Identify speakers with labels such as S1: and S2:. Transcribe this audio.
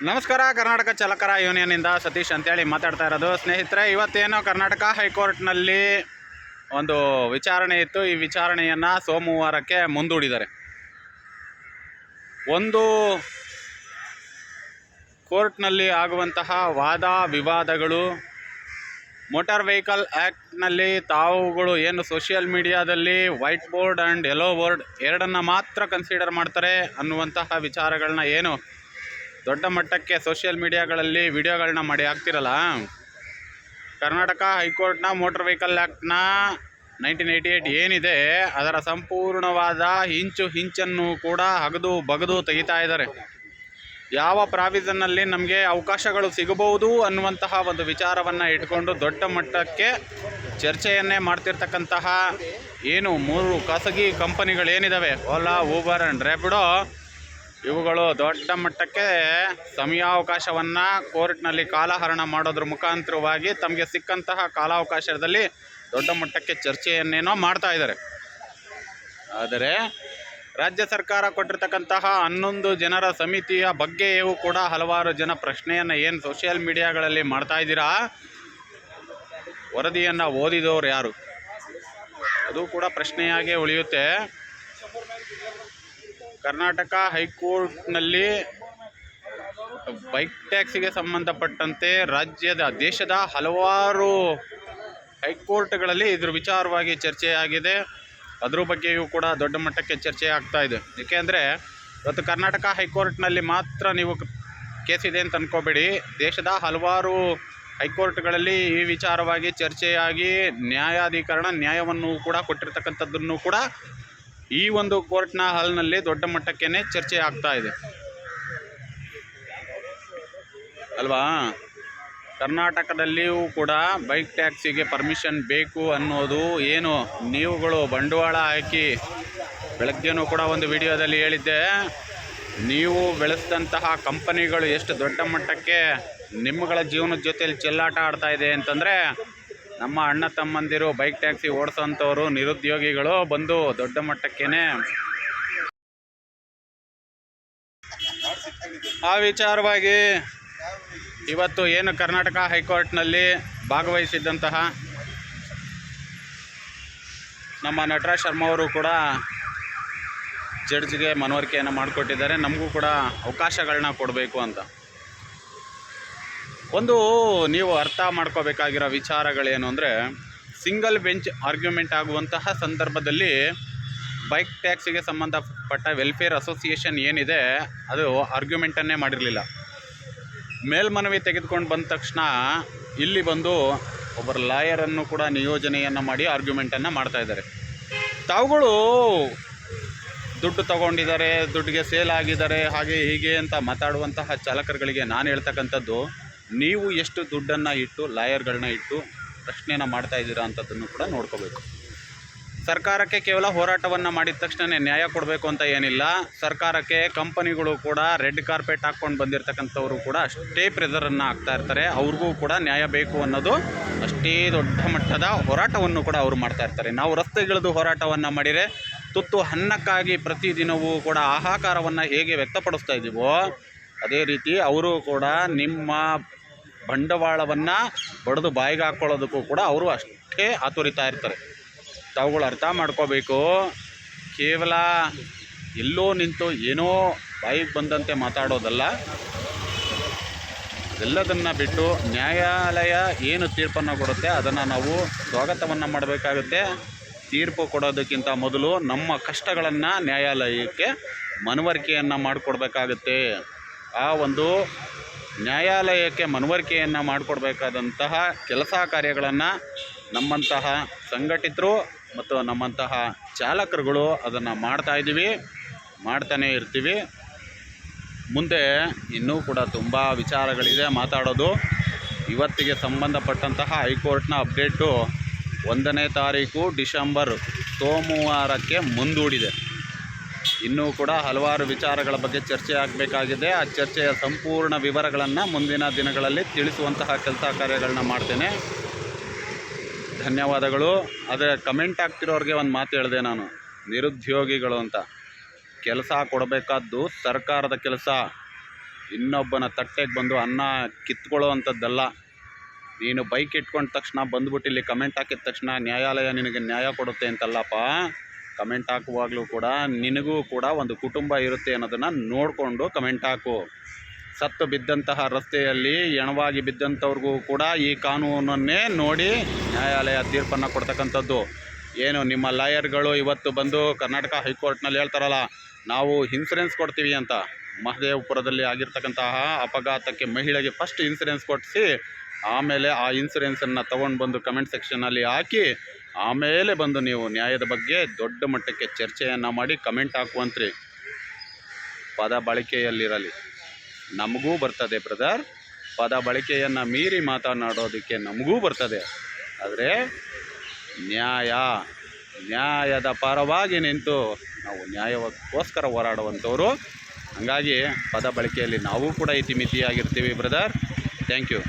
S1: ನಮಸ್ಕಾರ. ಕರ್ನಾಟಕ ಚಾಲಕರ ಯೂನಿಯನ್ನಿಂದ ಸತೀಶ್ ಅಂತೇಳಿ ಮಾತಾಡ್ತಾ ಇರೋದು. ಸ್ನೇಹಿತರೆ, ಇವತ್ತೇನು ಕರ್ನಾಟಕ ಹೈಕೋರ್ಟ್ನಲ್ಲಿ ಒಂದು ವಿಚಾರಣೆ ಇತ್ತು. ಈ ವಿಚಾರಣೆಯನ್ನು ಸೋಮವಾರಕ್ಕೆ ಮುಂದೂಡಿದ್ದಾರೆ. ಒಂದು ಕೋರ್ಟ್ನಲ್ಲಿ ಆಗುವಂತಹ ವಾದ ವಿವಾದಗಳು, ಮೋಟಾರ್ ವೆಹಿಕಲ್ ಆ್ಯಕ್ಟ್ನಲ್ಲಿ ತಾವುಗಳು ಏನು ಸೋಷಿಯಲ್ ಮೀಡಿಯಾದಲ್ಲಿ white board and yellow board ಎರಡನ್ನು ಮಾತ್ರ ಕನ್ಸಿಡರ್ ಮಾಡ್ತಾರೆ ಅನ್ನುವಂತಹ ವಿಚಾರಗಳನ್ನ ಏನು ದೊಡ್ಡ ಮಟ್ಟಕ್ಕೆ ಸೋಷಿಯಲ್ ಮೀಡಿಯಾಗಳಲ್ಲಿ ವಿಡಿಯೋಗಳನ್ನ ಮಾಡಿ ಹಾಕ್ತಿರಲ್ಲ, ಕರ್ನಾಟಕ ಹೈಕೋರ್ಟ್ನ ಮೋಟಾರ್ ವೆಹಿಕಲ್ ಆ್ಯಕ್ಟ್ನ 1988 ಏನಿದೆ ಅದರ ಸಂಪೂರ್ಣವಾದ ಹಿಂಚನ್ನು ಕೂಡ ಬಗದು ತೆಗಿತಾ ಇದ್ದಾರೆ. ಯಾವ ಪ್ರಾವಿಷನ್ನಲ್ಲಿ ನಮಗೆ ಅವಕಾಶಗಳು ಸಿಗಬಹುದು ಅನ್ನುವಂತಹ ಒಂದು ವಿಚಾರವನ್ನು ಇಟ್ಕೊಂಡು ದೊಡ್ಡ ಮಟ್ಟಕ್ಕೆ ಚರ್ಚೆಯನ್ನೇ ಮಾಡ್ತಿರ್ತಕ್ಕಂತಹ ಏನು 3 ಖಾಸಗಿ ಕಂಪನಿಗಳೇನಿದ್ದಾವೆ, ಓಲಾ, ಊಬರ್ ಆ್ಯಂಡ್ ರ್ಯಾಪಿಡೋ, ಇವುಗಳು ದೊಡ್ಡ ಮಟ್ಟಕ್ಕೆ ಸಮಯಾವಕಾಶವನ್ನು ಕೋರ್ಟ್ನಲ್ಲಿ ಕಾಲಹರಣ ಮಾಡೋದ್ರ ಮುಖಾಂತರವಾಗಿ ತಮಗೆ ಸಿಕ್ಕಂತಹ ಕಾಲಾವಕಾಶದಲ್ಲಿ ದೊಡ್ಡ ಮಟ್ಟಕ್ಕೆ ಚರ್ಚೆಯನ್ನೇನೋ ಮಾಡ್ತಾ ಇದ್ದಾರೆ. ಆದರೆ ರಾಜ್ಯ ಸರ್ಕಾರ ಕೊಟ್ಟಿರ್ತಕ್ಕಂತಹ 11 ಜನರ ಸಮಿತಿಯ ಬಗ್ಗೆಯೂ ಕೂಡ ಹಲವಾರು ಜನ ಪ್ರಶ್ನೆಯನ್ನು ಏನು ಸೋಷಿಯಲ್ ಮೀಡಿಯಾಗಳಲ್ಲಿ ಮಾಡ್ತಾ ಇದ್ದೀರಾ, ವರದಿಯನ್ನು ಓದಿದವರು ಯಾರು, ಅದು ಕೂಡ ಪ್ರಶ್ನೆಯಾಗೇ ಉಳಿಯುತ್ತೆ. ಕರ್ನಾಟಕ ಹೈಕೋರ್ಟ್ನಲ್ಲಿ ಬೈಕ್ ಟ್ಯಾಕ್ಸಿಗೆ ಸಂಬಂಧಪಟ್ಟಂತೆ ದೇಶದ ಹಲವಾರು ಹೈಕೋರ್ಟ್ಗಳಲ್ಲಿ ಇದ್ರ ವಿಚಾರವಾಗಿ ಚರ್ಚೆಯಾಗಿದೆ. ಅದ್ರ ಬಗ್ಗೆಯೂ ಕೂಡ ದೊಡ್ಡ ಮಟ್ಟಕ್ಕೆ ಚರ್ಚೆ ಆಗ್ತಾ ಇದೆ. ಏಕೆಂದರೆ ಇವತ್ತು ಕರ್ನಾಟಕ ಹೈಕೋರ್ಟ್ನಲ್ಲಿ ಮಾತ್ರ ನೀವು ಕೇಸಿದೆ ಅಂತ ಅಂದ್ಕೋಬೇಡಿ. ದೇಶದ ಹಲವಾರು ಹೈಕೋರ್ಟ್ಗಳಲ್ಲಿ ಈ ವಿಚಾರವಾಗಿ ಚರ್ಚೆಯಾಗಿ ನ್ಯಾಯವನ್ನು ಕೂಡ ಕೊಟ್ಟಿರ್ತಕ್ಕಂಥದ್ದನ್ನು ಕೂಡ ಈ ಒಂದು ಕೋರ್ಟ್ನ ಹಾಲ್ನಲ್ಲಿ ದೊಡ್ಡ ಮಟ್ಟಕ್ಕೇ ಚರ್ಚೆ ಆಗ್ತಾ ಇದೆ ಅಲ್ವಾ. ಕರ್ನಾಟಕದಲ್ಲಿಯೂ ಕೂಡ ಬೈಕ್ ಟ್ಯಾಕ್ಸಿಗೆ ಪರ್ಮಿಷನ್ ಬೇಕು ಅನ್ನೋದು ಏನು ನೀವುಗಳು ಬಂಡವಾಳ ಹಾಕಿ, ಬೆಳಗ್ಗೆನೂ ಕೂಡ ಒಂದು ವಿಡಿಯೋದಲ್ಲಿ ಹೇಳಿದ್ದೆ, ನೀವು ಬೆಳೆಸಿದಂತಹ ಕಂಪನಿಗಳು ಎಷ್ಟು ದೊಡ್ಡ ಮಟ್ಟಕ್ಕೆ ನಿಮ್ಮಗಳ ಜೀವನದ ಜೊತೆಯಲ್ಲಿ ಚೆಲ್ಲಾಟ ಆಡ್ತಾ ಇದೆ ಅಂತಂದರೆ, ನಮ್ಮ ಅಣ್ಣ ತಮ್ಮಂದಿರು ಬೈಕ್ ಟ್ಯಾಕ್ಸಿ ಓಡಿಸೋಂಥವ್ರು ನಿರುದ್ಯೋಗಿಗಳು ಬಂದು ದೊಡ್ಡ ಮಟ್ಟಕ್ಕೇನೆ ಆ ವಿಚಾರವಾಗಿ ಇವತ್ತು ಏನು ಕರ್ನಾಟಕ ಹೈಕೋರ್ಟ್ನಲ್ಲಿ ಭಾಗವಹಿಸಿದ್ದಂತಹ ನಮ್ಮ ನಟರಾಜ್ ಶರ್ಮಾ ಅವರು ಕೂಡ ಜಡ್ಜ್ಗೆ ಮನವರಿಕೆಯನ್ನು ಮಾಡಿಕೊಟ್ಟಿದ್ದಾರೆ. ನಮಗೂ ಕೂಡ ಅವಕಾಶಗಳನ್ನ ಕೊಡಬೇಕು ಅಂತ. ಒಂದು ನೀವು ಅರ್ಥ ಮಾಡ್ಕೋಬೇಕಾಗಿರೋ ವಿಚಾರಗಳೇನು ಅಂದರೆ, ಸಿಂಗಲ್ ಬೆಂಚ್ ಆರ್ಗ್ಯುಮೆಂಟ್ ಆಗುವಂತಹ ಸಂದರ್ಭದಲ್ಲಿ ಬೈಕ್ ಟ್ಯಾಕ್ಸಿಗೆ ಸಂಬಂಧಪಟ್ಟ ವೆಲ್ಫೇರ್ ಅಸೋಸಿಯೇಷನ್ ಏನಿದೆ ಅದು ಆರ್ಗ್ಯುಮೆಂಟನ್ನೇ ಮಾಡಿರಲಿಲ್ಲ. ಮೇಲ್ಮನವಿ ತೆಗೆದುಕೊಂಡು ಬಂದ ತಕ್ಷಣ ಇಲ್ಲಿ ಬಂದು ಒಬ್ಬರು ಲಾಯರನ್ನು ಕೂಡ ನಿಯೋಜನೆಯನ್ನು ಮಾಡಿ ಆರ್ಗ್ಯುಮೆಂಟನ್ನು ಮಾಡ್ತಾಯಿದ್ದಾರೆ. ತಾವುಗಳು ದುಡ್ಡು ತಗೊಂಡಿದ್ದಾರೆ, ದುಡ್ಡಿಗೆ ಸೇಲ್ ಆಗಿದ್ದಾರೆ, ಹಾಗೆ ಹೀಗೆ ಅಂತ ಮಾತಾಡುವಂತಹ ಚಾಲಕರುಗಳಿಗೆ ನಾನು ಹೇಳ್ತಕ್ಕಂಥದ್ದು, ನೀವು ಎಷ್ಟು ದುಡ್ಡನ್ನು ಇಟ್ಟು ಲಾಯರ್ಗಳನ್ನ ಇಟ್ಟು ಪ್ರಶ್ನೆಯನ್ನು ಮಾಡ್ತಾ ಇದ್ದೀರಾ ಅಂಥದ್ದನ್ನು ಕೂಡ ನೋಡ್ಕೋಬೇಕು. ಸರ್ಕಾರಕ್ಕೆ ಕೇವಲ ಹೋರಾಟವನ್ನು ಮಾಡಿದ ತಕ್ಷಣ ನ್ಯಾಯ ಕೊಡಬೇಕು ಅಂತ ಏನಿಲ್ಲ. ಸರ್ಕಾರಕ್ಕೆ ಕಂಪನಿಗಳು ಕೂಡ ರೆಡ್ ಕಾರ್ಪೆಟ್ ಹಾಕ್ಕೊಂಡು ಬಂದಿರತಕ್ಕಂಥವರು ಕೂಡ ಅಷ್ಟೇ ಪ್ರೆಸರನ್ನು ಹಾಕ್ತಾ ಇರ್ತಾರೆ. ಅವ್ರಿಗೂ ಕೂಡ ನ್ಯಾಯ ಬೇಕು ಅನ್ನೋದು ಅಷ್ಟೇ ದೊಡ್ಡ ಮಟ್ಟದ ಹೋರಾಟವನ್ನು ಕೂಡ ಅವರು ಮಾಡ್ತಾ ಇರ್ತಾರೆ. ನಾವು ರಸ್ತೆಗಳದ್ದು ಹೋರಾಟವನ್ನು ಮಾಡಿದರೆ ತುತ್ತು ಅನ್ನಕ್ಕಾಗಿ ಪ್ರತಿದಿನವೂ ಕೂಡ ಹಾಹಾಕಾರವನ್ನು ಹೇಗೆ ವ್ಯಕ್ತಪಡಿಸ್ತಾ ಇದ್ದೀವೋ ಅದೇ ರೀತಿ ಅವರು ಕೂಡ ನಿಮ್ಮ ಬಂಡವಾಳವನ್ನು ಬಡಿದು ಬಾಯಿಗೆ ಹಾಕ್ಕೊಳ್ಳೋದಕ್ಕೂ ಕೂಡ ಅವರು ಅಷ್ಟೇ ಆತುರಿತಾ ಇರ್ತಾರೆ. ತಾವುಗಳು ಅರ್ಥ ಮಾಡ್ಕೋಬೇಕು. ಕೇವಲ ಎಲ್ಲೋ ನಿಂತು ಏನೋ ಬಾಯಿಗೆ ಬಂದಂತೆ ಮಾತಾಡೋದಲ್ಲ, ಎಲ್ಲದನ್ನು ಬಿಟ್ಟು ನ್ಯಾಯಾಲಯ ಏನು ತೀರ್ಪನ್ನು ಕೊಡುತ್ತೆ ಅದನ್ನು ನಾವು ಸ್ವಾಗತವನ್ನು ಮಾಡಬೇಕಾಗುತ್ತೆ. ತೀರ್ಪು ಕೊಡೋದಕ್ಕಿಂತ ಮೊದಲು ನಮ್ಮ ಕಷ್ಟಗಳನ್ನು ನ್ಯಾಯಾಲಯಕ್ಕೆ ಮನವರಿಕೆಯನ್ನು ಮಾಡಿಕೊಡ್ಬೇಕಾಗುತ್ತೆ. ಆ ಒಂದು ನ್ಯಾಯಾಲಯಕ್ಕೆ ಮನವರಿಕೆಯನ್ನು ಮಾಡಿಕೊಡ್ಬೇಕಾದಂತಹ ಕೆಲಸ ಕಾರ್ಯಗಳನ್ನು ನಮ್ಮಂತಹ ಸಂಘಟಿತರು ಮತ್ತು ನಮ್ಮಂತಹ ಚಾಲಕರುಗಳು ಅದನ್ನು ಮಾಡ್ತಾನೇ ಇರ್ತೀವಿ. ಮುಂದೆ ಇನ್ನೂ ಕೂಡ ತುಂಬ ವಿಚಾರಗಳಿದೆ ಮಾತಾಡೋದು. ಇವತ್ತಿಗೆ ಸಂಬಂಧಪಟ್ಟಂತಹ ಹೈಕೋರ್ಟ್ನ ಅಪ್ಡೇಟು 1ನೇ ತಾರೀಕು ಡಿಸೆಂಬರ್ ಸೋಮವಾರಕ್ಕೆ ಮುಂದೂಡಿದೆ. ಇನ್ನೂ ಕೂಡ ಹಲವಾರು ವಿಚಾರಗಳ ಬಗ್ಗೆ ಚರ್ಚೆ ಆಗಬೇಕಾಗಿದೆ. ಆ ಚರ್ಚೆಯ ಸಂಪೂರ್ಣ ವಿವರಗಳನ್ನು ಮುಂದಿನ ದಿನಗಳಲ್ಲಿ ತಿಳಿಸುವಂತಹ ಕೆಲಸ ಕಾರ್ಯಗಳನ್ನ ಮಾಡ್ತೇನೆ. ಧನ್ಯವಾದಗಳು. ಆದರೆ ಕಮೆಂಟ್ ಆಗ್ತಿರೋರಿಗೆ ಒಂದು ಮಾತು ಹೇಳಿದೆ ನಾನು, ನಿರುದ್ಯೋಗಿಗಳು ಅಂತ. ಕೆಲಸ ಕೊಡಬೇಕಾದ್ದು ಸರ್ಕಾರದ ಕೆಲಸ. ಇನ್ನೊಬ್ಬನ ತಟ್ಟೆಗೆ ಬಂದು ಅನ್ನ ಕಿತ್ಕೊಳ್ಳೋ ಅಂಥದ್ದಲ್ಲ. ನೀನು ಬೈಕ್ ಇಟ್ಕೊಂಡ ತಕ್ಷಣ ಬಂದ್ಬಿಟ್ಟು ಇಲ್ಲಿ ಕಮೆಂಟ್ ಹಾಕಿದ ತಕ್ಷಣ ನ್ಯಾಯಾಲಯ ನಿನಗೆ ನ್ಯಾಯ ಕೊಡುತ್ತೆ ಅಂತಲ್ಲಪ್ಪ. ಕಮೆಂಟ್ ಹಾಕುವಾಗಲೂ ಕೂಡ ನಿನಗೂ ಕೂಡ ಒಂದು ಕುಟುಂಬ ಇರುತ್ತೆ ಅನ್ನೋದನ್ನು ನೋಡಿಕೊಂಡು ಕಮೆಂಟ್ ಹಾಕು. ಸತ್ತು ಬಿದ್ದಂತಹ ರಸ್ತೆಯಲ್ಲಿ ಎಣವಾಗಿ ಬಿದ್ದಂಥವ್ರಿಗೂ ಕೂಡ ಈ ಕಾನೂನನ್ನೇ ನೋಡಿ ನ್ಯಾಯಾಲಯ ತೀರ್ಪನ್ನು ಕೊಡ್ತಕ್ಕಂಥದ್ದು. ಏನು ನಿಮ್ಮ ಲಾಯರ್ಗಳು ಇವತ್ತು ಬಂದು ಕರ್ನಾಟಕ ಹೈಕೋರ್ಟ್ನಲ್ಲಿ ಹೇಳ್ತಾರಲ್ಲ, ನಾವು ಇನ್ಸೂರೆನ್ಸ್ ಕೊಡ್ತೀವಿ ಅಂತ. ಮಹದೇವಪುರದಲ್ಲಿ ಆಗಿರ್ತಕ್ಕಂತಹ ಅಪಘಾತಕ್ಕೆ ಮಹಿಳೆಗೆ ಫಸ್ಟ್ ಇನ್ಸೂರೆನ್ಸ್ ಕೊಡಿಸಿ, ಆಮೇಲೆ ಆ ಇನ್ಸೂರೆನ್ಸನ್ನು ತೊಗೊಂಡು ಬಂದು ಕಮೆಂಟ್ ಸೆಕ್ಷನಲ್ಲಿ ಹಾಕಿ, ಆಮೇಲೆ ಬಂದು ನೀವು ನ್ಯಾಯದ ಬಗ್ಗೆ ದೊಡ್ಡ ಮಟ್ಟಕ್ಕೆ ಚರ್ಚೆಯನ್ನು ಮಾಡಿ ಕಮೆಂಟ್ ಹಾಕುವಂತ್ರಿ. ಪದ ಬಳಕೆಯಲ್ಲಿರಲಿ. ನಮಗೂ ಬರ್ತದೆ ಬ್ರದರ್, ಪದ ಬಳಕೆಯನ್ನು ಮೀರಿ ಮಾತನಾಡೋದಕ್ಕೆ ನಮಗೂ ಬರ್ತದೆ. ಆದರೆ ನ್ಯಾಯದ ಪರವಾಗಿ ನಿಂತು ನಾವು ನ್ಯಾಯಕ್ಕೋಸ್ಕರ ಹೋರಾಡುವಂಥವ್ರು. ಹಾಗಾಗಿ ಪದ ಬಳಕೆಯಲ್ಲಿ ನಾವು ಕೂಡ ಇತಿಮಿತಿಯಾಗಿರ್ತೀವಿ ಬ್ರದರ್. Thank you.